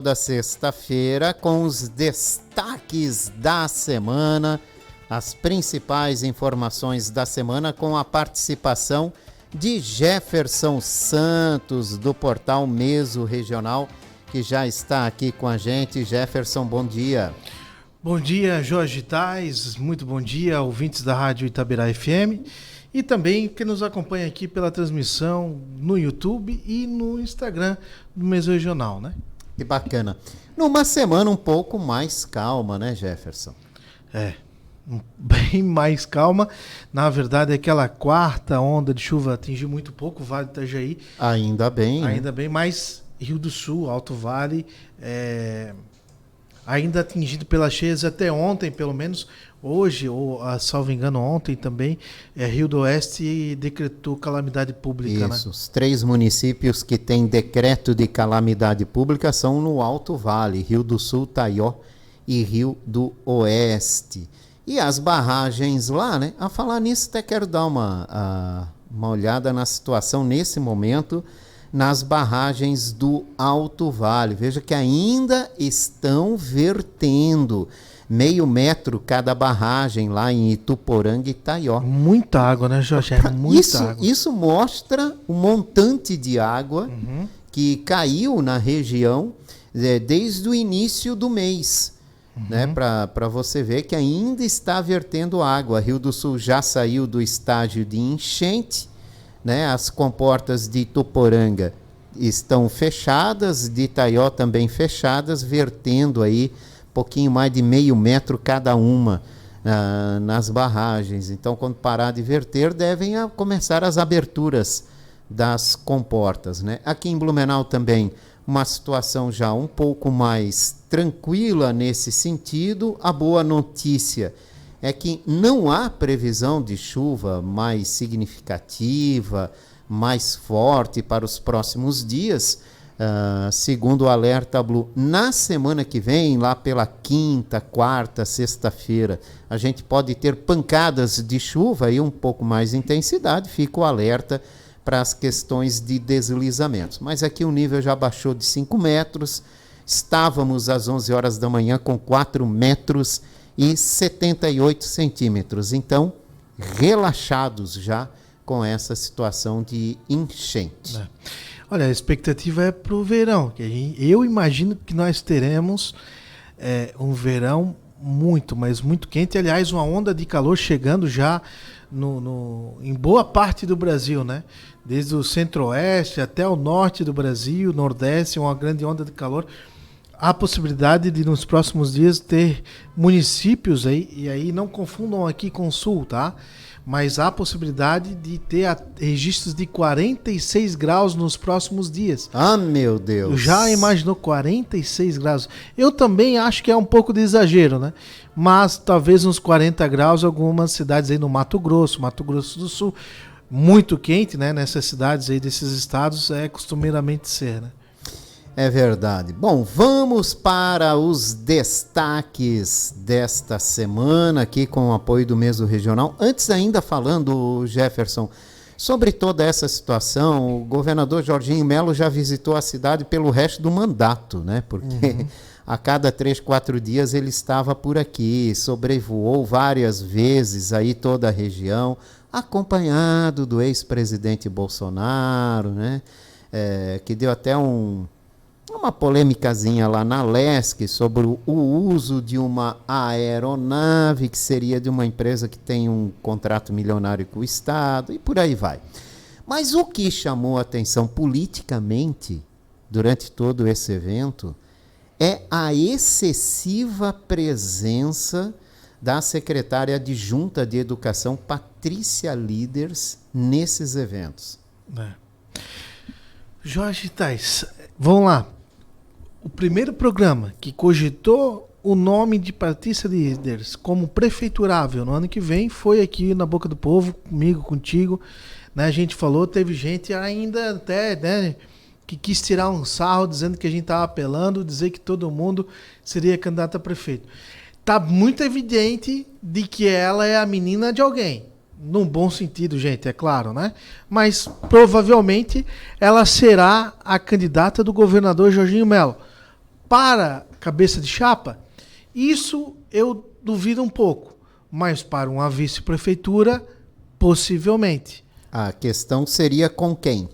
Da sexta-feira com os destaques da semana, as principais informações da semana com a participação de Jefferson Santos do portal Meso Regional, que já está aqui com a gente. Jefferson, bom dia. Bom dia, Jorge Tais, muito bom dia, ouvintes da Rádio Itabirá FM e também que nos acompanha aqui pela transmissão no YouTube e no Instagram do Meso Regional, né? Que bacana. Numa semana um pouco mais calma, né, Jefferson? Bem mais calma. Na verdade, aquela quarta onda de chuva atingiu muito pouco o Vale do Itajaí. Ainda bem. Ainda bem, mas Rio do Sul, Alto Vale, ainda atingido pelas cheias até ontem, pelo menos. Hoje, ou salvo engano, ontem também, Rio do Oeste decretou calamidade pública. Isso, né? Os 3 municípios que têm decreto de calamidade pública são no Alto Vale, Rio do Sul, Taió e Rio do Oeste. E as barragens lá, né? A falar nisso, até quero dar uma olhada na situação nesse momento nas barragens do Alto Vale. Veja que ainda estão vertendo 0,5 metro cada barragem lá em Ituporanga e Taió. Muita água, né, Jorge? Muita água. Isso mostra o montante de água que caiu na região desde o início do mês. Né, para você ver que ainda está vertendo água. Rio do Sul já saiu do estágio de enchente, né, as comportas de Ituporanga estão fechadas, de Taió também fechadas, vertendo aí pouquinho mais de 0,5 metro cada uma nas barragens. Então, quando parar de verter, devem começar as aberturas das comportas, né? Aqui em Blumenau também uma situação já um pouco mais tranquila nesse sentido. A boa notícia é que não há previsão de chuva mais significativa, mais forte para os próximos dias. Segundo o Alerta Blue, na semana que vem, lá pela quinta, quarta, sexta-feira, a gente pode ter pancadas de chuva e um pouco mais de intensidade. Fica o alerta para as questões de deslizamentos. Mas aqui o nível já baixou de 5 metros. Estávamos às 11 horas da manhã com 4 metros e 78 centímetros. Então, relaxados já com essa situação de enchente. Olha, a expectativa é para o verão. Eu imagino que nós teremos um verão muito, mas muito quente. Aliás, uma onda de calor chegando já em boa parte do Brasil, né? Desde o centro-oeste até o norte do Brasil, nordeste, uma grande onda de calor. Há possibilidade de, nos próximos dias, ter municípios aí, e aí não confundam aqui com o sul, tá? Mas há possibilidade de ter registros de 46 graus nos próximos dias. Ah, meu Deus! Já imaginou 46 graus? Eu também acho que é um pouco de exagero, né? Mas talvez uns 40 graus, algumas cidades aí no Mato Grosso do Sul, muito quente, né? Nessas cidades aí desses estados costumeiramente ser, né? É verdade. Bom, vamos para os destaques desta semana aqui com o apoio do Meso Regional. Antes ainda falando, Jefferson, sobre toda essa situação, o governador Jorginho Melo já visitou a cidade pelo resto do mandato, né? Porque a cada 3, 4 dias ele estava por aqui, sobrevoou várias vezes aí toda a região, acompanhado do ex-presidente Bolsonaro, né? Que deu até uma polêmicazinha lá na Lesc sobre o uso de uma aeronave que seria de uma empresa que tem um contrato milionário com o Estado e por aí vai. Mas o que chamou a atenção politicamente durante todo esse evento é a excessiva presença da secretária adjunta de Educação, Patrícia Líders, nesses eventos. Jorge Tais, vamos lá. O primeiro programa que cogitou o nome de Patrícia Líders como prefeiturável no ano que vem foi aqui na Boca do Povo, comigo, contigo. Né? A gente falou, teve gente ainda até, né, que quis tirar um sarro dizendo que a gente estava apelando, dizer que todo mundo seria candidato a prefeito. Tá muito evidente de que ela é a menina de alguém. Num bom sentido, gente, é claro, né? Mas provavelmente ela será a candidata do governador Jorginho Melo. Para cabeça de chapa, isso eu duvido um pouco. Mas para uma vice-prefeitura, possivelmente. A questão seria com quem?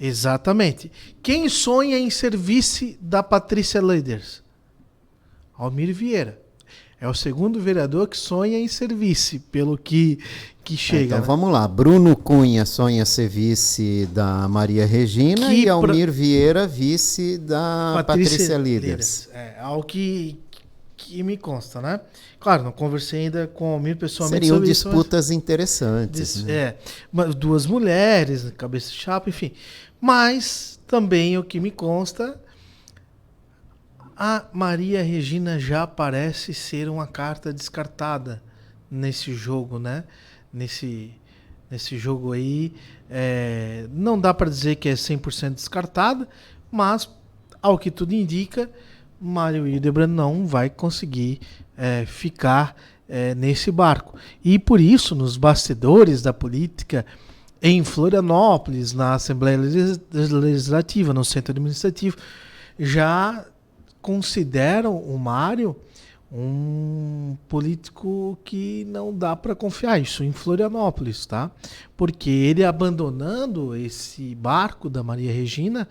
Exatamente. Quem sonha em ser vice da Patrícia Leiders? Almir Vieira. É o segundo vereador que sonha em ser vice, pelo que chega. Então né? vamos lá. Bruno Cunha sonha ser vice da Maria Regina e Almir Vieira vice da Patrícia Leiders. É algo que me consta, né? Claro, não conversei ainda com o Almir pessoalmente. Seriam disputas interessantes. né? Duas mulheres, cabeça de chapa, enfim. Mas também o que me consta, a Maria Regina já parece ser uma carta descartada nesse jogo, né? Nesse jogo aí, não dá para dizer que é 100% descartada, mas, ao que tudo indica, Mário Hildebrand não vai conseguir ficar nesse barco. E por isso, nos bastidores da política, em Florianópolis, na Assembleia Legislativa, no Centro Administrativo, já consideram o Mário um político que não dá para confiar. Isso em Florianópolis, tá? Porque ele abandonando esse barco da Maria Regina,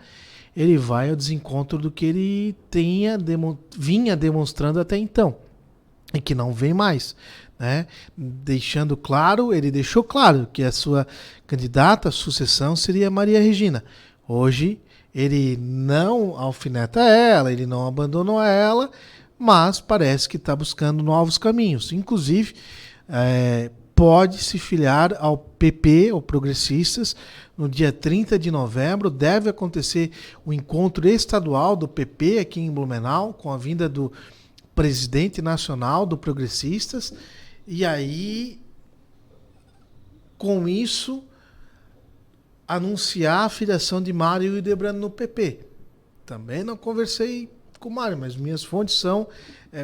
ele vai ao desencontro do que ele vinha demonstrando até então, e que não vem mais. Né? Ele deixou claro que a sua candidata à sucessão seria Maria Regina. Hoje, ele não alfineta ela, ele não abandonou ela, mas parece que está buscando novos caminhos. Inclusive, pode se filiar ao PP, ou Progressistas, no dia 30 de novembro. Deve acontecer o encontro estadual do PP aqui em Blumenau, com a vinda do presidente nacional do Progressistas. E aí, com isso, anunciar a filiação de Mário Hildebrand no PP. Também não conversei com o Mário, mas minhas fontes são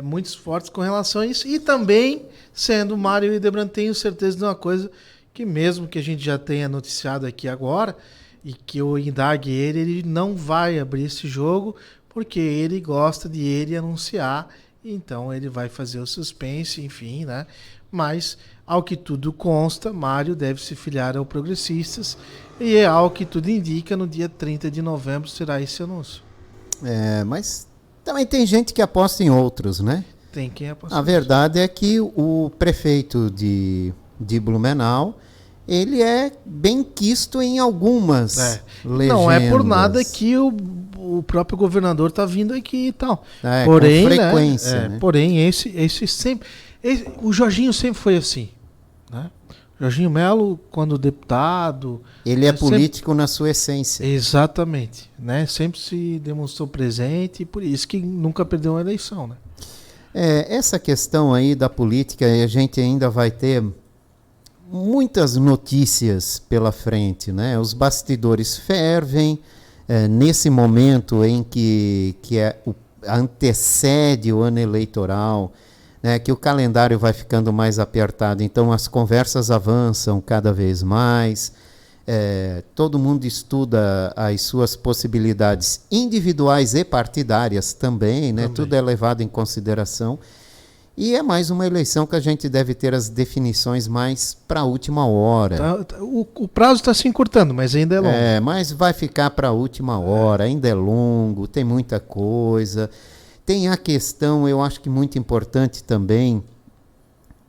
muito fortes com relação a isso. E também, sendo Mário Hildebrand, tenho certeza de uma coisa, que mesmo que a gente já tenha noticiado aqui agora, e que eu indague ele não vai abrir esse jogo, porque ele gosta de ele anunciar. Então ele vai fazer o suspense, enfim, né? Mas, ao que tudo consta, Mário deve se filiar ao Progressistas, e ao que tudo indica, no dia 30 de novembro será esse anúncio. Mas também tem gente que aposta em outros, né? Tem quem aposta. A verdade é que o prefeito de Blumenau, ele é bem quisto em algumas legendas. Não é por nada que o próprio governador está vindo aqui e tal. Porém, com frequência. Né? Porém, esse sempre... o Jorginho sempre foi assim. Né? Jorginho Melo, quando deputado... Ele é político na sua essência. Exatamente. Né? Sempre se demonstrou presente, e por isso que nunca perdeu uma eleição. Né? Essa questão aí da política, a gente ainda vai ter muitas notícias pela frente, né? Os bastidores fervem nesse momento em que antecede o ano eleitoral, né? Que o calendário vai ficando mais apertado, então as conversas avançam cada vez mais, todo mundo estuda as suas possibilidades individuais e partidárias também, né? Tudo é levado em consideração. E é mais uma eleição que a gente deve ter as definições mais para a última hora. O prazo está se encurtando, mas ainda é longo. Mas vai ficar para a última hora, ainda é longo, tem muita coisa. Tem a questão, eu acho que muito importante também,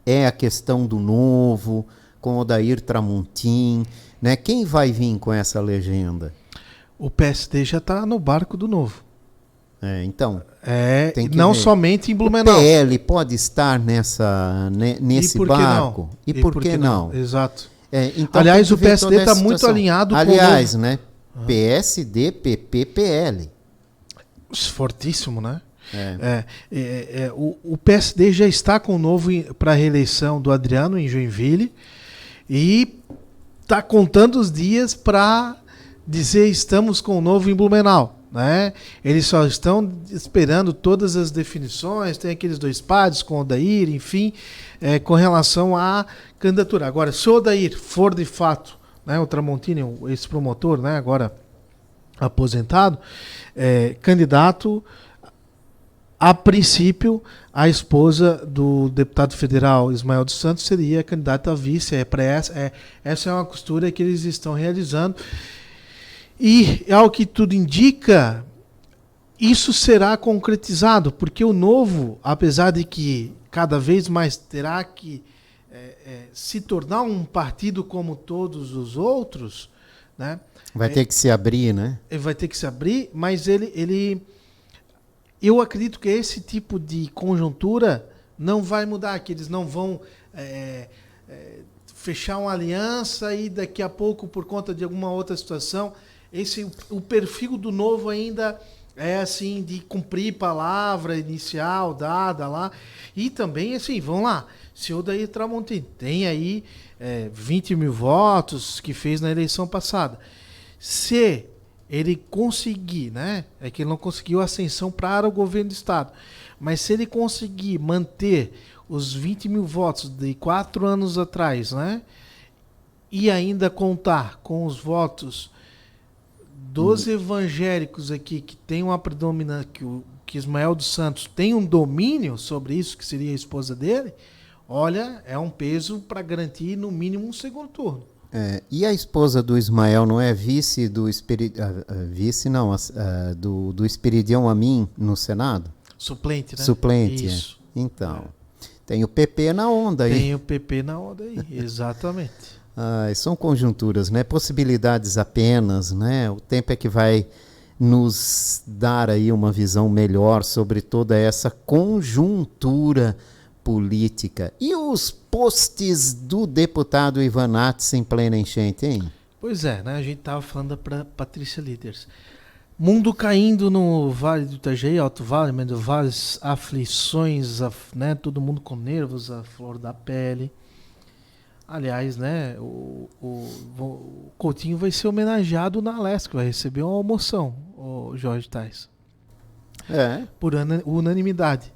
é a questão do Novo, com Odair Tramontim. Né? Quem vai vir com essa legenda? O PSD já está no barco do Novo. Então, tem que não ver. Somente em Blumenau. O PL pode estar nesse barco? E por que não? Exato. Então, aliás, o PSD está muito alinhado com o Novo. Né? PSD, PP, PL. Fortíssimo, né? O PSD já está com o Novo para a reeleição do Adriano em Joinville e está contando os dias para dizer estamos com o Novo em Blumenau. Né? Eles só estão esperando todas as definições, tem aqueles dois pads com o Odair, enfim, com relação à candidatura. Agora, se o Odair for de fato, né, o Tramontini, esse promotor, né, agora aposentado, candidato, A princípio, a esposa do deputado federal Ismael dos Santos seria candidata a vice. Essa é uma costura que eles estão realizando. E, ao que tudo indica, isso será concretizado, porque o Novo, apesar de que cada vez mais terá que se tornar um partido como todos os outros, né? Vai ter que se abrir, né? Ele vai ter que se abrir, mas eu acredito que esse tipo de conjuntura não vai mudar, que eles não vão fechar uma aliança e daqui a pouco, por conta de alguma outra situação, o perfil do Novo ainda é assim, de cumprir palavra inicial dada lá. E também, assim, vamos lá, se o Daí Tramontim tem aí 20 mil votos que fez na eleição passada, se ele conseguir, né? É que ele não conseguiu ascensão para o governo do estado, mas se ele conseguir manter os 20 mil votos de 4 anos atrás, né? E ainda contar com os votos dos evangélicos aqui, que tem uma predominância, que Ismael dos Santos tem um domínio sobre isso, que seria a esposa dele, olha, é um peso para garantir no mínimo um segundo turno. E a esposa do Ismael não é vice do do Esperidião Amin no Senado? Suplente, né? Suplente, isso. Então, tem o PP na onda aí. Tem o PP na onda aí, exatamente. São conjunturas, né? Possibilidades apenas, né? O tempo é que vai nos dar aí uma visão melhor sobre toda essa conjuntura política. E os posts do deputado Ivan Nats em plena enchente, hein? Pois é, né? A gente estava falando para Patrícia Líderes. Mundo caindo no Vale do Itajaí, Alto Vale, Médio Vale, aflições, né? Todo mundo com nervos, a flor da pele. Aliás, né? O Coutinho vai ser homenageado na Alesc, vai receber uma almoção, o Jorge Tais. Por unanimidade.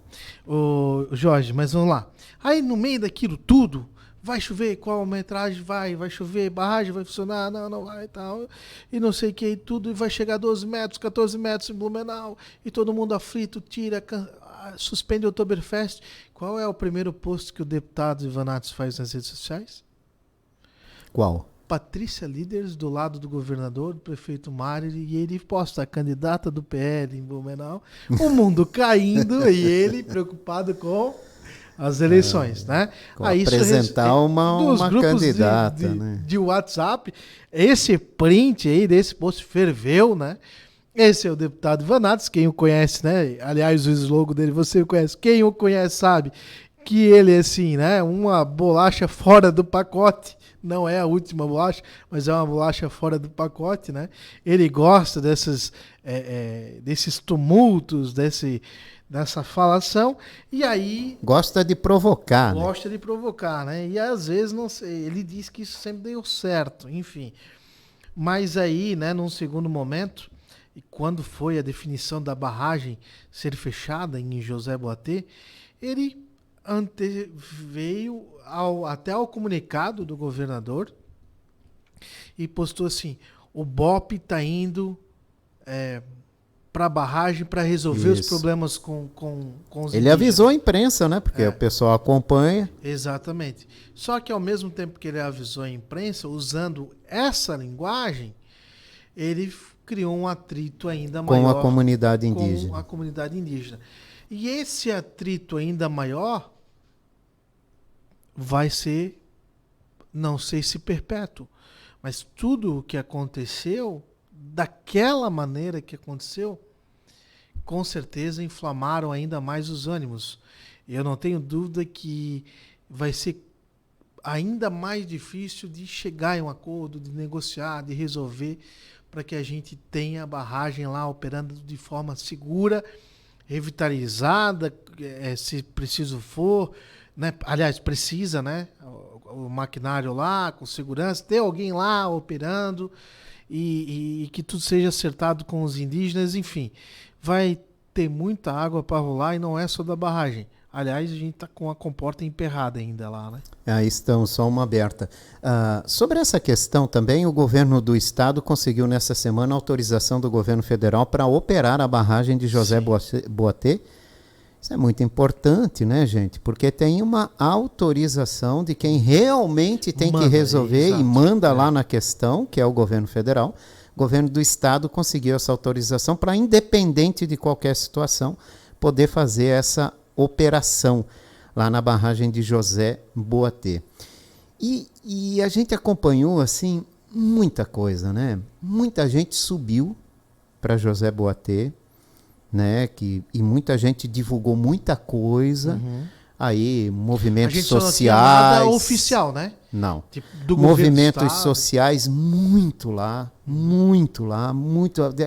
Ô, Jorge, mas vamos lá. Aí no meio daquilo tudo, vai chover, qual a metragem vai chover, barragem vai funcionar, não vai e tal, e não sei o que, e tudo, e vai chegar a 12 metros, 14 metros em Blumenau, e todo mundo aflito, suspende o Oktoberfest. Qual é o primeiro post que o deputado Ivan Nats faz nas redes sociais? Qual? Patrícia Líderes do lado do governador, do prefeito Mário, e ele posta a candidata do PL em Blumenau, o mundo caindo e ele preocupado com as eleições, né? Aí apresentar uma candidata, né? De WhatsApp, esse print aí desse post ferveu, né? Esse é o deputado Ivan Nats, quem o conhece, né? Aliás, o slogan dele, você o conhece, quem o conhece sabe que ele é assim, né? Uma bolacha fora do pacote. Não é a última bolacha, mas é uma bolacha fora do pacote, né? Ele gosta desses tumultos, dessa falação, e aí... Gosta de provocar. Gosta de provocar, né? E às vezes, não sei, ele diz que isso sempre deu certo, enfim. Mas aí, né, num segundo momento, e quando foi a definição da barragem ser fechada em José Boatê, ele anteveio até ao comunicado do governador e postou assim: o BOP está indo para a barragem para resolver os problemas com os Ele avisou a imprensa, né? Porque o pessoal acompanha. Exatamente. Só que ao mesmo tempo que ele avisou a imprensa, usando essa linguagem, ele criou um atrito ainda maior com a comunidade indígena. Com a comunidade indígena. E esse atrito ainda maior vai ser, não sei se perpétuo, mas tudo o que aconteceu, daquela maneira que aconteceu, com certeza inflamaram ainda mais os ânimos. Eu não tenho dúvida que vai ser ainda mais difícil de chegar em um acordo, de negociar, de resolver, para que a gente tenha a barragem lá operando de forma segura, revitalizada, se preciso for, né? Aliás, precisa, né? O maquinário lá, com segurança, ter alguém lá operando e que tudo seja acertado com os indígenas, enfim. Vai ter muita água para rolar e não é só da barragem. Aliás, a gente está com a comporta emperrada ainda lá, né? Aí estão, só uma aberta. Sobre essa questão também, o governo do estado conseguiu nessa semana a autorização do governo federal para operar a barragem de José Boatê, Isso é muito importante, né, gente? Porque tem uma autorização de quem realmente tem que resolver e manda lá na questão, que é o governo federal. O governo do estado conseguiu essa autorização para, independente de qualquer situação, poder fazer essa operação lá na barragem de José Boatê. E a gente acompanhou, assim, muita coisa, né? Muita gente subiu para José Boatê, né? E muita gente divulgou muita coisa. Aí, movimentos sociais. A gente não tinha nada oficial, né? Não. Tipo, do movimentos sociais, muito lá.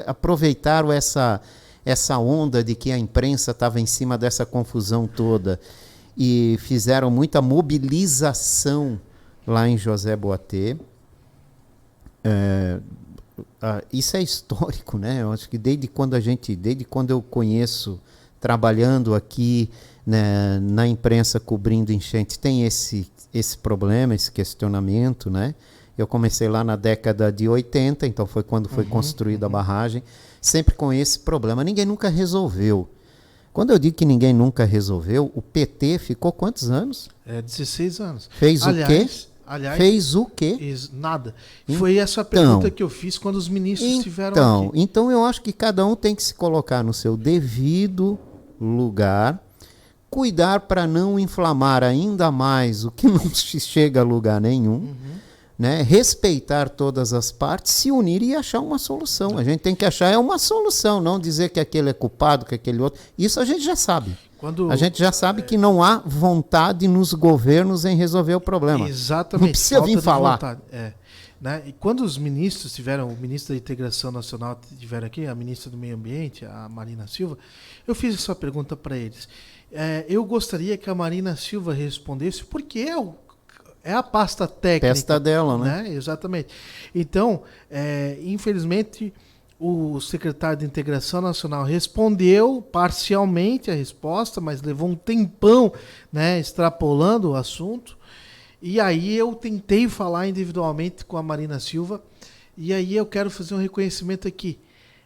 Aproveitaram essa onda de que a imprensa estava em cima dessa confusão toda e fizeram muita mobilização lá em José Boatê. Isso é histórico, né? Eu acho que desde quando eu conheço, trabalhando aqui, né, na imprensa cobrindo enchente, tem esse problema, esse questionamento, né? Eu comecei lá na década de 80, então foi quando foi construída a barragem, sempre com esse problema. Ninguém nunca resolveu. Quando eu digo que ninguém nunca resolveu, o PT ficou quantos anos? 16 anos. Fez o quê? Fez o quê? Nada. Foi essa pergunta que eu fiz quando os ministros estiveram aqui. Então eu acho que cada um tem que se colocar no seu devido lugar, cuidar para não inflamar ainda mais o que não chega a lugar nenhum, né? Respeitar todas as partes, se unir e achar uma solução. A gente tem que achar uma solução, não dizer que aquele é culpado, que aquele outro. Isso a gente já sabe. A gente já sabe que não há vontade nos governos em resolver o problema. Exatamente. Não precisa vir falar. Né? E quando os ministros tiveram, o ministro da Integração Nacional tiveram aqui, a ministra do Meio Ambiente, a Marina Silva, eu fiz essa pergunta para eles. Eu gostaria que a Marina Silva respondesse, porque é a pasta técnica. Pasta dela, né? Exatamente. Então, infelizmente, o secretário de Integração Nacional respondeu parcialmente a resposta, mas levou um tempão, né, extrapolando o assunto. E aí eu tentei falar individualmente com a Marina Silva, e aí eu quero fazer um reconhecimento aqui.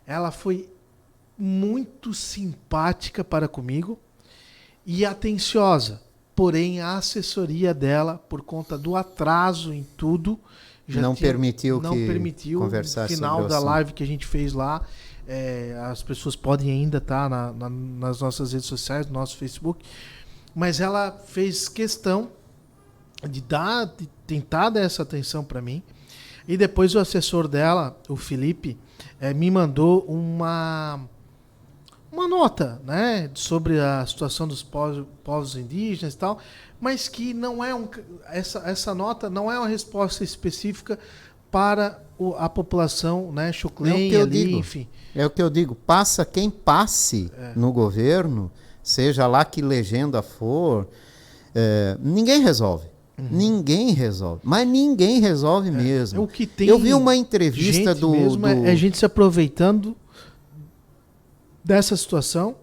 Ela foi muito simpática para comigo e atenciosa, porém a assessoria dela, por conta do atraso em tudo, não permitiu conversar. No final da live que a gente fez lá, as pessoas podem ainda estar nas nossas redes sociais, no nosso Facebook, mas ela fez questão de tentar dar essa atenção para mim. E depois o assessor dela, o Felipe, me mandou uma nota, né, sobre a situação dos povos indígenas e tal, mas que não é essa nota não é uma resposta específica para a população, né, Xuclenha ali, enfim. É o que eu digo, passa quem passe no governo, seja lá que legenda for, ninguém resolve. Ninguém resolve. Mas ninguém resolve mesmo. O que tem eu vi uma entrevista do gente se aproveitando dessa situação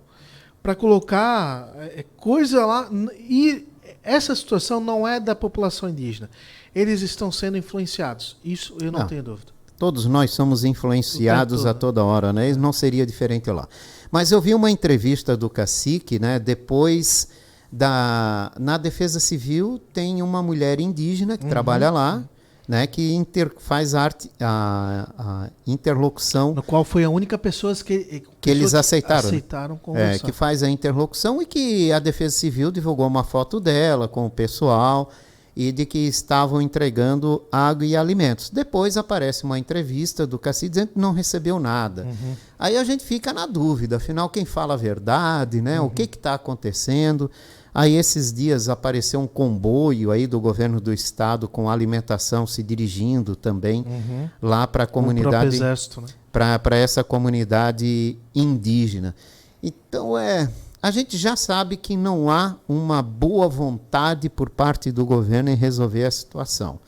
para colocar coisa lá. E essa situação não é da população indígena. Eles estão sendo influenciados. Isso eu não tenho dúvida. Todos nós somos influenciados a toda hora, né? Não seria diferente lá. Mas eu vi uma entrevista do cacique, né? Depois na Defesa Civil tem uma mulher indígena que trabalha lá, né? Que faz a interlocução. No qual foi a única pessoa que eles aceitaram. Conversar. Que faz a interlocução e que a Defesa Civil divulgou uma foto dela com o pessoal e de que estavam entregando água e alimentos. Depois aparece uma entrevista do cacique dizendo que não recebeu nada. Aí a gente fica na dúvida, afinal quem fala a verdade, né? O que está acontecendo? Aí esses dias apareceu um comboio aí do governo do estado com alimentação se dirigindo também lá para a comunidade, exército, né? Para essa comunidade indígena. Então a gente já sabe que não há uma boa vontade por parte do governo em resolver a situação.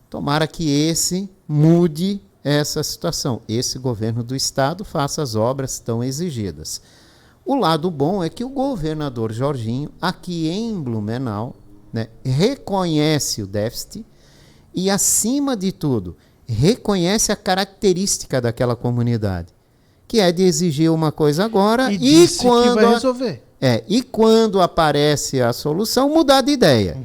Tomara que esse mude essa situação. Esse governo do estado faça as obras tão exigidas. O lado bom é que o governador Jorginho, aqui em Blumenau, né, reconhece o déficit e, acima de tudo, reconhece a característica daquela comunidade, que é de exigir uma coisa agora e disse quando que vai resolver. e quando aparece a solução, mudar de ideia.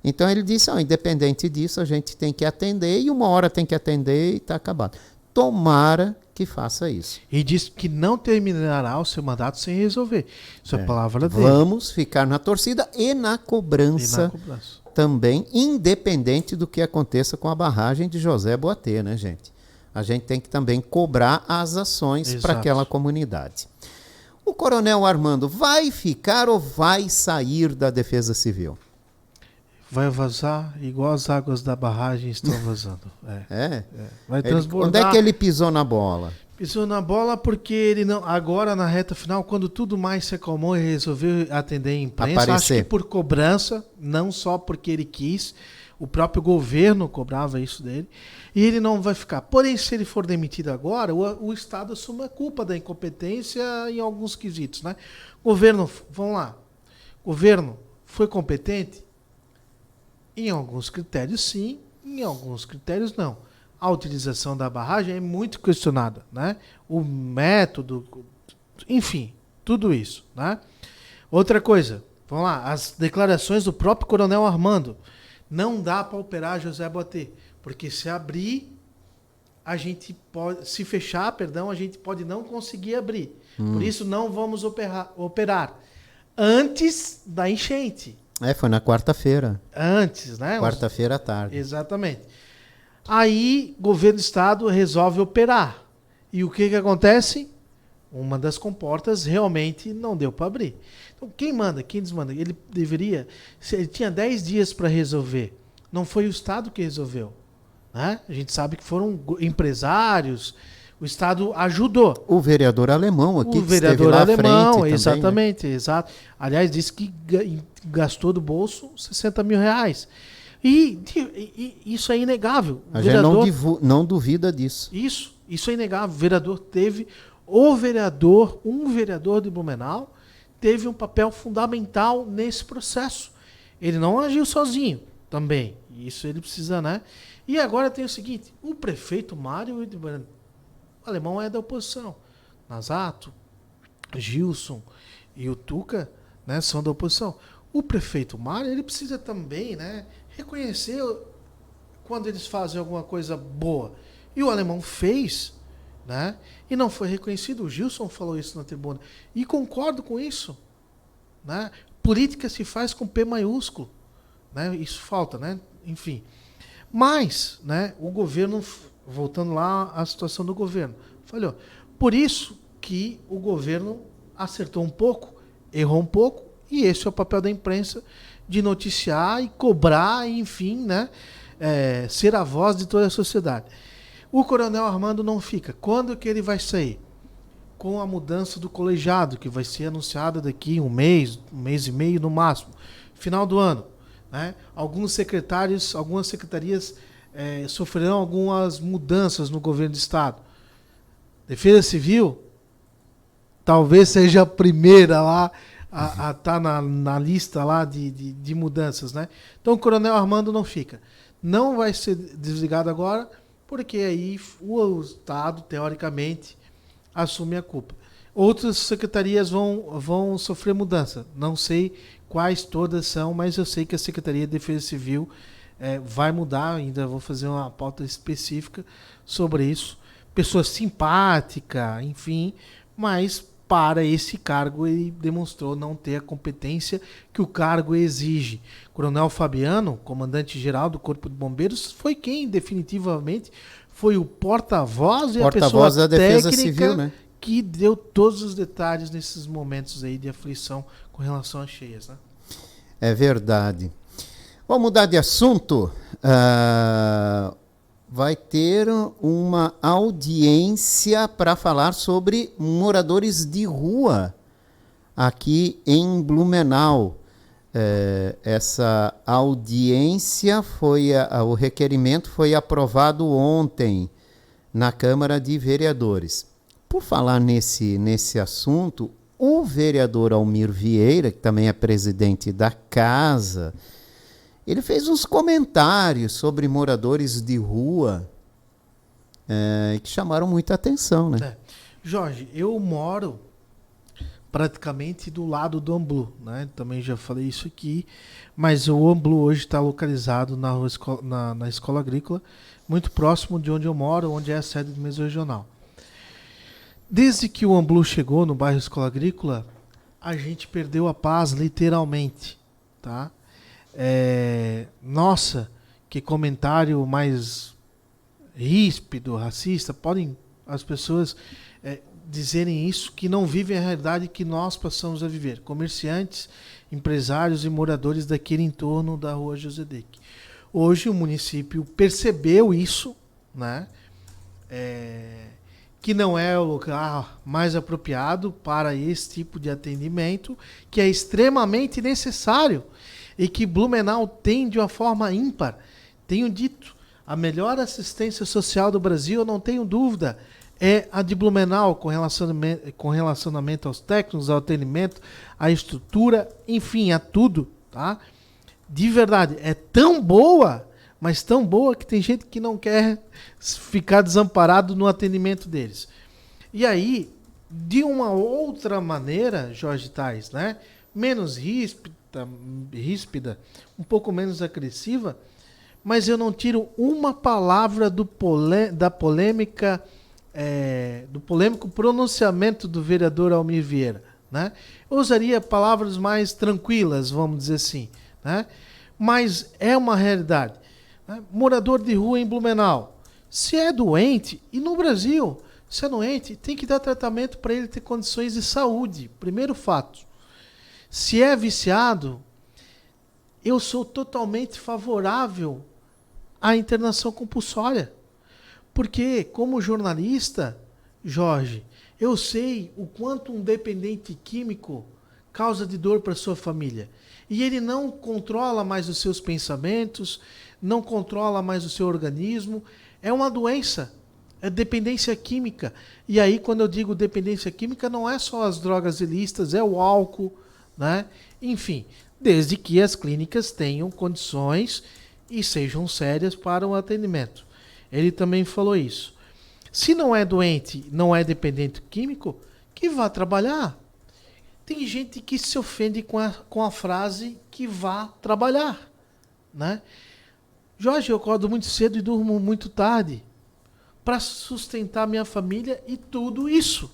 Então ele disse, independente disso, a gente tem que atender, e uma hora tem que atender e está acabado. Tomara que faça isso. E disse que não terminará o seu mandato sem resolver. Isso é a palavra dele. Vamos ficar na torcida e na cobrança, também, independente do que aconteça com a barragem de José Boatê, né, gente? A gente tem que também cobrar as ações para aquela comunidade. O Coronel Armando vai ficar ou vai sair da Defesa Civil? Vai vazar igual as águas da barragem estão vazando. Vai transbordar. Onde é que ele pisou na bola? Pisou na bola porque ele não. Agora, na reta final, quando tudo mais se acalmou, ele resolveu atender a imprensa. Aparecer. Acho que por cobrança, não só porque ele quis. O próprio governo cobrava isso dele. E ele não vai ficar. Porém, se ele for demitido agora, o Estado assume a culpa da incompetência em alguns quesitos, né? Governo, vamos lá. Governo foi competente? Em alguns critérios, sim. Em alguns critérios, não. A utilização da barragem é muito questionada, né? O método, enfim, tudo isso, né? Outra coisa, vamos lá, as declarações do próprio Coronel Armando. Não dá para operar José Boatê, porque se abrir, a gente pode, se fechar, perdão, a gente pode não conseguir abrir. Por isso não vamos operar antes da enchente. Foi na quarta-feira. Antes, né? Quarta-feira à tarde. Exatamente. Aí, governo do estado resolve operar. E o que acontece? Uma das comportas realmente não deu para abrir. Então, quem manda, quem desmanda? Ele deveria... Ele tinha 10 dias para resolver. Não foi o estado que resolveu. Né? A gente sabe que foram empresários... O Estado ajudou. O vereador alemão aqui, o vereador lá alemão, frente exatamente, também, né? Exato. Aliás, disse que gastou do bolso 60 mil reais. E isso é inegável. A gente não duvida disso. Isso é inegável. O vereador teve... um vereador de Blumenau teve um papel fundamental nesse processo. Ele não agiu sozinho também. Isso ele precisa, né? E agora tem o seguinte, o prefeito Mário Hildebrandt, o alemão é da oposição. Nazato, Gilson e o Tuca, né, são da oposição. O prefeito Mário, ele precisa também, né, reconhecer quando eles fazem alguma coisa boa. E o alemão fez, né, e não foi reconhecido. O Gilson falou isso na tribuna. E concordo com isso. Né? Política se faz com P maiúsculo. Né? Isso falta, né? Enfim. Mas, né, o governo... Voltando lá à situação do governo. Falhou. Por isso que o governo acertou um pouco, errou um pouco, e esse é o papel da imprensa de noticiar e cobrar, enfim, né, ser a voz de toda a sociedade. O Coronel Armando não fica. Quando que ele vai sair? Com a mudança do colegiado, que vai ser anunciada daqui um mês e meio no máximo, final do ano. Né? Algumas secretarias sofrerão algumas mudanças no governo do estado. Defesa Civil talvez seja a primeira lá a estar na lista lá de mudanças, né? Então o Coronel Armando não fica. Não vai ser desligado agora, porque aí o estado, teoricamente, assume a culpa. Outras secretarias vão sofrer mudança. Não sei quais todas são, mas eu sei que a Secretaria de Defesa Civil vai mudar, ainda vou fazer uma pauta específica sobre isso. Pessoa simpática, enfim, mas para esse cargo ele demonstrou não ter a competência que o cargo exige. Coronel Fabiano, comandante-geral do Corpo de Bombeiros, foi quem definitivamente foi o porta-voz e a pessoa da Defesa técnica Civil, né? Que deu todos os detalhes nesses momentos aí de aflição com relação às cheias. Né? É verdade. Vamos mudar de assunto. Vai ter uma audiência para falar sobre moradores de rua aqui em Blumenau. Essa audiência o requerimento foi aprovado ontem na Câmara de Vereadores. Por falar nesse assunto, o vereador Almir Vieira, que também é presidente da casa, ele fez uns comentários sobre moradores de rua que chamaram muita atenção, né? Jorge, eu moro praticamente do lado do Amblu, né? Também já falei isso aqui, mas o Amblu hoje está localizado na escola agrícola, muito próximo de onde eu moro, onde é a sede do Mesorregional. Desde que o Amblu chegou no bairro Escola Agrícola, a gente perdeu a paz, literalmente, tá? Nossa, que comentário mais ríspido, racista, podem as pessoas dizerem isso, que não vivem a realidade que nós passamos a viver. Comerciantes, empresários e moradores daquele entorno da rua José Deck. Hoje o município percebeu isso, né? Que não é o lugar mais apropriado para esse tipo de atendimento, que é extremamente necessário e que Blumenau tem de uma forma ímpar. Tenho dito, a melhor assistência social do Brasil, eu não tenho dúvida, é a de Blumenau, com relacionamento aos técnicos, ao atendimento, à estrutura, enfim, a tudo, tá? De verdade, é tão boa, mas tão boa que tem gente que não quer ficar desamparado no atendimento deles. E aí, de uma outra maneira, Jorge Tais, né? Menos ríspida, um pouco menos agressiva, mas eu não tiro uma palavra do polêmica, do polêmico pronunciamento do vereador Almir Vieira, né? Eu usaria palavras mais tranquilas, vamos dizer assim, né? Mas é uma realidade. Né? Morador de rua em Blumenau, se é doente, e no Brasil, se é doente, tem que dar tratamento para ele ter condições de saúde, primeiro fato. Se é viciado, eu sou totalmente favorável à internação compulsória. Porque, como jornalista, Jorge, eu sei o quanto um dependente químico causa de dor para sua família. E ele não controla mais os seus pensamentos, não controla mais o seu organismo. É uma doença, é dependência química. E aí, quando eu digo dependência química, não é só as drogas ilícitas, é o álcool, né? Enfim, desde que as clínicas tenham condições e sejam sérias para o atendimento. Ele também falou isso. Se não é doente, não é dependente químico, que vá trabalhar. Tem gente que se ofende com a frase que vá trabalhar, né? Jorge, eu acordo muito cedo e durmo muito tarde para sustentar minha família e tudo isso.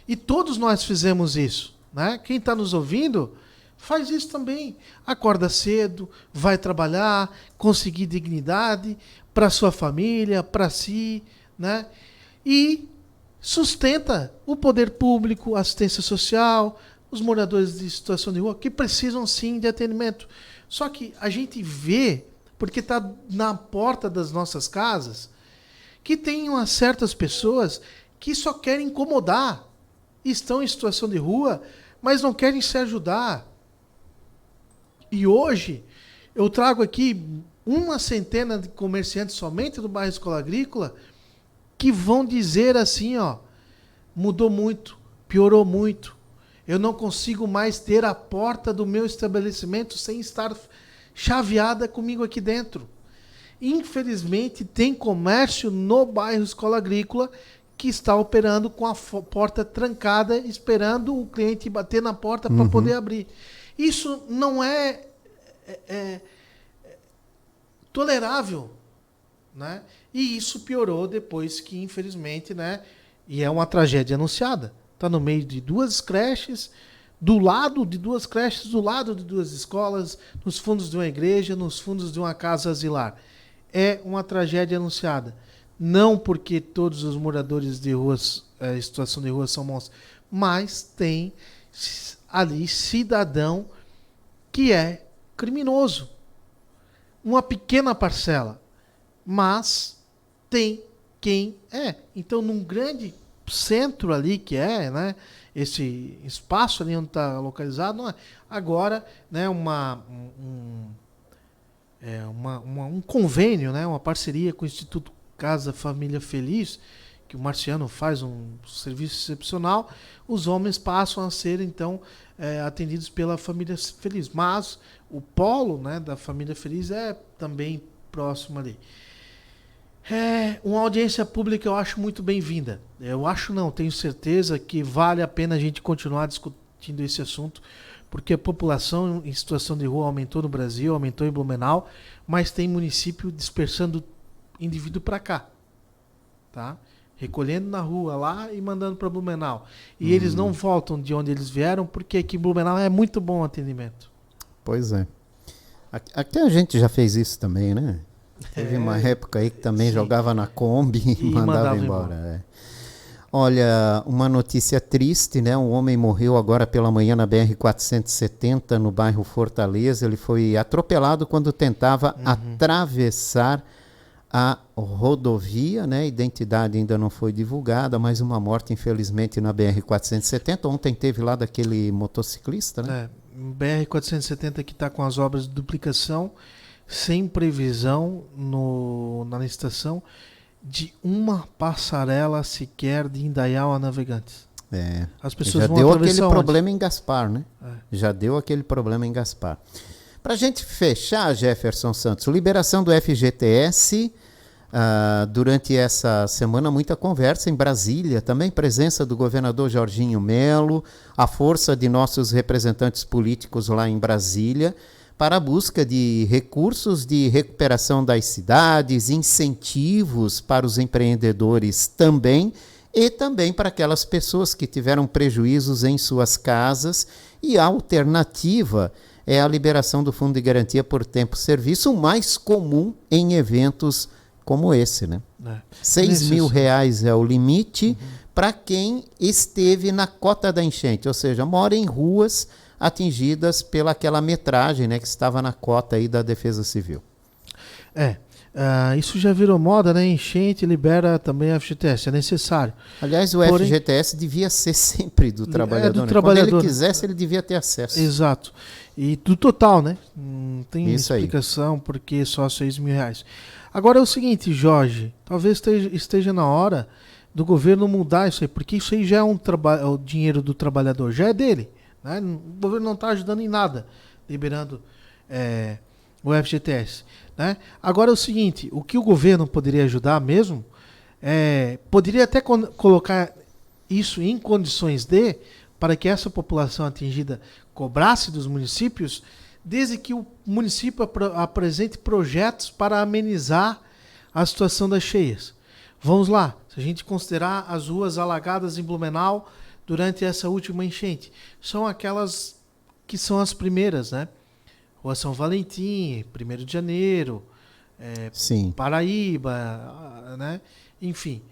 E todos nós fizemos isso, né? Quem está nos ouvindo faz isso também. Acorda cedo, vai trabalhar, conseguir dignidade para sua família, para si, né? E sustenta o poder público, a assistência social, os moradores de situação de rua, que precisam sim de atendimento. Só que a gente vê, porque está na porta das nossas casas, que tem umas certas pessoas que só querem incomodar, estão em situação de rua, mas não querem se ajudar. E hoje eu trago aqui uma centena de comerciantes somente do bairro Escola Agrícola que vão dizer assim, ó, mudou muito, piorou muito. Eu não consigo mais ter a porta do meu estabelecimento sem estar chaveada comigo aqui dentro. Infelizmente, tem comércio no bairro Escola Agrícola que está operando com a porta trancada, esperando o cliente bater na porta para poder abrir. Isso não é tolerável, né? E isso piorou depois que, infelizmente, né? E é uma tragédia anunciada. Está no meio de duas creches, do lado de duas creches, do lado de duas escolas, nos fundos de uma igreja, nos fundos de uma casa asilar. É uma tragédia anunciada. Não porque todos os moradores de ruas, situação de rua são monstros, mas tem ali cidadão que é criminoso. Uma pequena parcela, mas tem quem é. Então, num grande centro ali que é, né, esse espaço ali onde está localizado, não é, agora, né, um convênio, né, uma parceria com o Instituto Casa Família Feliz, que o Marciano faz um serviço excepcional, os homens passam a ser, então, atendidos pela Família Feliz. Mas o polo, né, da Família Feliz é também próximo ali. É uma audiência pública eu acho muito bem-vinda. Eu acho não, tenho certeza que vale a pena a gente continuar discutindo esse assunto, porque a população em situação de rua aumentou no Brasil, aumentou em Blumenau, mas tem município dispersando indivíduo para cá, tá? Recolhendo na rua lá e mandando para Blumenau. E eles não voltam de onde eles vieram, porque aqui em Blumenau é muito bom o atendimento. Pois é. Aqui a gente já fez isso também, né? Teve uma época aí que também jogava na Kombi e mandava embora. É. Olha, uma notícia triste, né? Um homem morreu agora pela manhã na BR-470, no bairro Fortaleza. Ele foi atropelado quando tentava atravessar a rodovia, né? A identidade ainda não foi divulgada, mas uma morte, infelizmente, na BR-470. Ontem teve lá daquele motociclista, né? BR-470 que está com as obras de duplicação, sem previsão na licitação de uma passarela sequer de Indaial a Navegantes. As pessoas já deu aquele problema em Gaspar, né? Já deu aquele problema em Gaspar. Para a gente fechar, Jefferson Santos, liberação do FGTS, durante essa semana muita conversa em Brasília, também presença do governador Jorginho Melo, a força de nossos representantes políticos lá em Brasília, para a busca de recursos de recuperação das cidades, incentivos para os empreendedores também, e também para aquelas pessoas que tiveram prejuízos em suas casas. E a alternativa é a liberação do Fundo de Garantia por Tempo de Serviço, o mais comum em eventos como esse, né? R$6.000 é o limite para quem esteve na cota da enchente, ou seja, mora em ruas atingidas pelaquela metragem, né, que estava na cota aí da Defesa Civil. Isso já virou moda, né? Enchente libera também a FGTS, é necessário. Aliás, o FGTS devia ser sempre do trabalhador. Do trabalhador. Quando ele quisesse, ele devia ter acesso. Exato. E do total, né? Não tem Isso explicação porque só R$6.000. Agora é o seguinte, Jorge, talvez esteja na hora do governo mudar isso aí, porque isso aí já é o dinheiro do trabalhador, já é dele. Né? O governo não está ajudando em nada, liberando o FGTS. Né? Agora é o seguinte, o que o governo poderia ajudar mesmo, poderia até colocar isso em condições para que essa população atingida cobrasse dos municípios, desde que o município apresente projetos para amenizar a situação das cheias. Vamos lá, se a gente considerar as ruas alagadas em Blumenau durante essa última enchente, são aquelas que são as primeiras, né? Rua São Valentim, 1º de Janeiro, Paraíba, né? Enfim.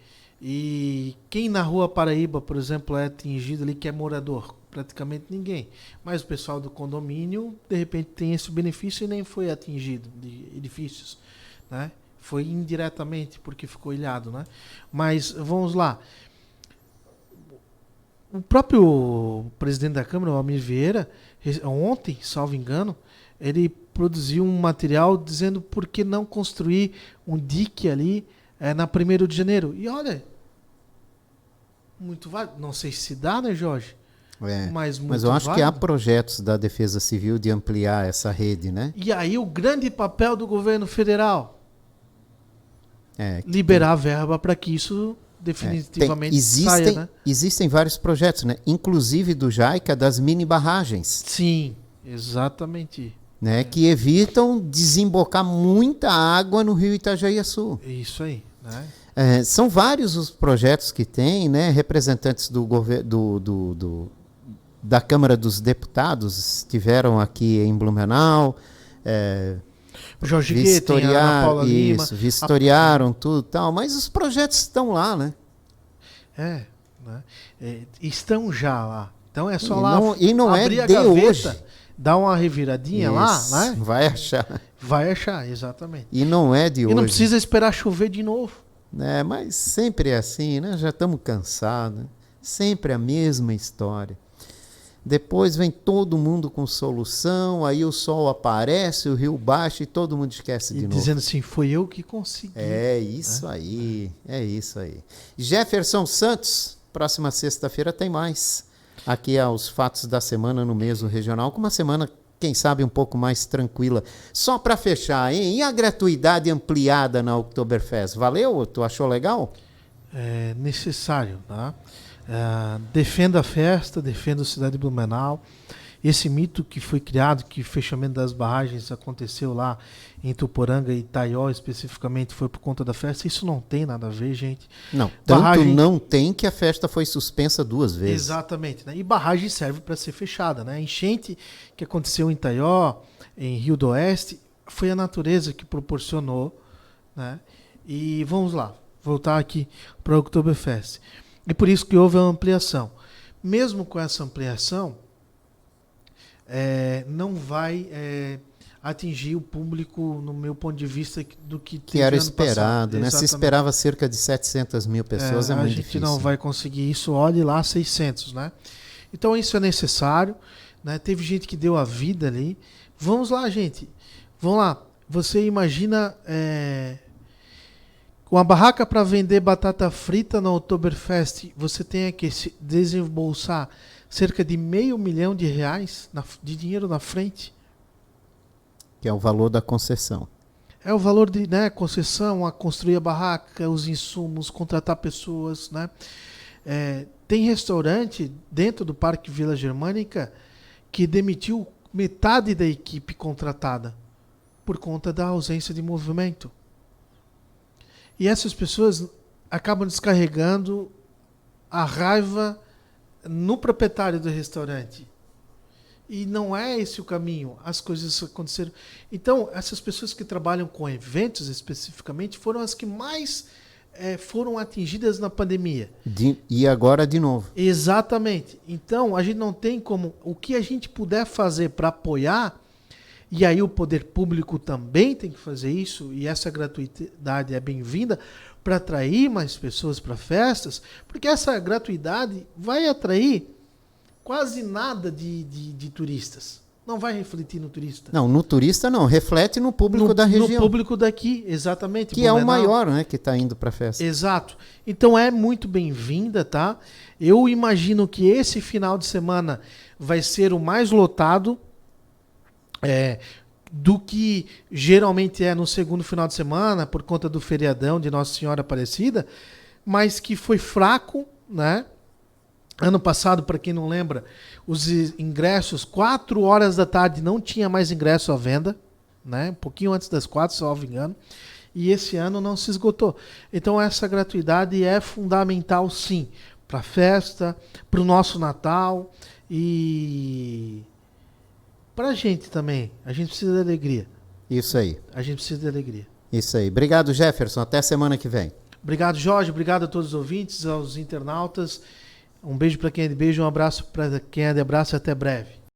E quem na Rua Paraíba, por exemplo, é atingido ali, que é morador? Praticamente ninguém. Mas o pessoal do condomínio, de repente, tem esse benefício e nem foi atingido de edifícios, né? Foi indiretamente, porque ficou ilhado, né? Mas, vamos lá. O próprio presidente da Câmara, o Almir Vieira, ontem, salvo engano, ele produziu um material dizendo por que não construir um dique ali na 1º de Janeiro. E olha, muito válido. Não sei se dá, né, Jorge? Mas eu acho válido. Que há projetos da Defesa Civil de ampliar essa rede, né? E aí o grande papel do governo federal? Liberar verba para que isso definitivamente saia, né? Existem vários projetos, né? Inclusive do JAICA, das mini barragens. Sim, exatamente. Né? Que evitam desembocar muita água no rio Itajaí-Açu. Isso aí, né? São vários os projetos que tem, né? Representantes da Câmara dos Deputados estiveram aqui em Blumenau. Jorge Guetem, Ana Paula Lima. Vistoriaram tudo e tal, mas os projetos estão lá, né? Estão já lá. Então é só abrir a gaveta, hoje. Dar uma reviradinha lá, né? Vai achar. Vai achar, exatamente. E não é de hoje. E não precisa esperar chover de novo. Mas sempre é assim, né? Já estamos cansados. Né? Sempre a mesma história. Depois vem todo mundo com solução, aí o sol aparece, o rio baixa e todo mundo esquece de novo. Dizendo assim, foi eu que consegui. É isso aí. Jefferson Santos, próxima sexta-feira tem mais. Aqui aos fatos da semana no Mesmo Regional, com uma semana quem sabe, um pouco mais tranquila. Só para fechar, hein? E a gratuidade ampliada na Oktoberfest? Valeu? Tu achou legal? É necessário, tá? Defenda a festa, defenda a cidade de Blumenau. Esse mito que foi criado, que o fechamento das barragens aconteceu lá em Tuporanga e Itaió especificamente, foi por conta da festa, isso não tem nada a ver, gente. Não, tanto não tem que a festa foi suspensa 2 vezes. Exatamente, né? E barragem serve para ser fechada, né? A enchente que aconteceu em Itaió, em Rio do Oeste, foi a natureza que proporcionou, né? E vamos lá, voltar aqui para o Oktoberfest. E por isso que houve a ampliação. Mesmo com essa ampliação, não vai atingir o público, no meu ponto de vista, do que era esperado, né? Se esperava cerca de 700 mil pessoas, é muito difícil. A gente não vai conseguir isso, olhe lá, 600, né? Então isso é necessário, né? Teve gente que deu a vida ali. Vamos lá, gente. Vamos lá. Você imagina uma barraca para vender batata frita na Oktoberfest, você tem que desembolsar cerca de R$500 milhão de dinheiro na frente. Que é o valor da concessão. É o valor de concessão, a construir a barraca, os insumos, contratar pessoas, né? Tem restaurante dentro do Parque Vila Germânica que demitiu metade da equipe contratada por conta da ausência de movimento. E essas pessoas acabam descarregando a raiva no proprietário do restaurante. E não é esse o caminho. As coisas aconteceram. Então, essas pessoas que trabalham com eventos especificamente foram as que mais foram atingidas na pandemia. E agora de novo. Exatamente. Então, a gente não tem como... O que a gente puder fazer para apoiar, e aí o poder público também tem que fazer isso, e essa gratuidade é bem-vinda, para atrair mais pessoas para festas, porque essa gratuidade vai atrair quase nada de turistas. Não vai refletir no turista. Não, no turista não, reflete no público da região. No público daqui, exatamente. Que Blumenau é o maior, né, que está indo para a festa. Exato. Então é muito bem-vinda, tá? Eu imagino que esse final de semana vai ser o mais lotado do que geralmente é no segundo final de semana, por conta do feriadão de Nossa Senhora Aparecida, mas que foi fraco, né? Ano passado, para quem não lembra, os ingressos, 4 horas da tarde não tinha mais ingresso à venda, né? Um pouquinho antes das 4, se não me engano, e esse ano não se esgotou. Então essa gratuidade é fundamental, sim, para a festa, para o nosso Natal e para a gente também. A gente precisa de alegria. Isso aí. A gente precisa de alegria. Isso aí. Obrigado, Jefferson. Até semana que vem. Obrigado, Jorge. Obrigado a todos os ouvintes, aos internautas. Um beijo para quem é de beijo, um abraço para quem é de abraço e até breve.